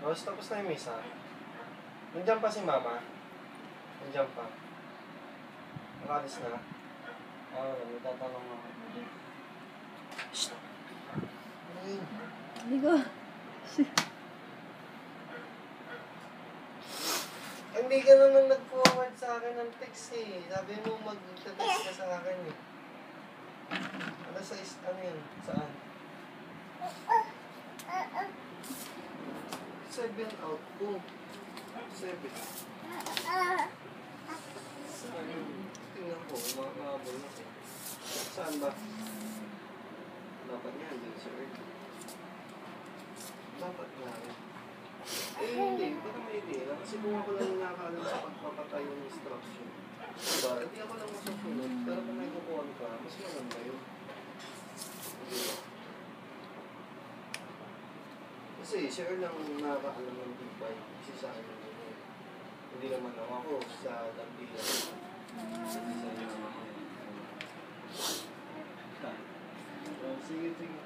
Boss, tapos na yung misa. Nandiyan pa si mama. Nandiyan pa. Nakalis na. May tatanong ako. Shhh! Hindi ko. Hindi ka naman nag-forward sa akin ng text eh. Sabi mo mag-text ka sa akin eh. Ano sa ano yun? Saan? 7 out. 2. 7. Saan yun? Tingnan ko. Umakabol na ko. Saan ba? Dapat nga dyan sa Earth. Dapat nga. Eh hindi. Baka may idea lang. Kasi kung ako lang nakakaalam sa pagpapatay yung instruction. Diba? Hindi ako lang masusunod. Pero kung may kukuhan ka, mas maganda yun. Diba? Kasi share lang nakakaalam ng tibay. Kasi sa akin yung ganyan. Hindi naman ako sa dampilan. Kasi sa inyo naman ako. Sige, sige.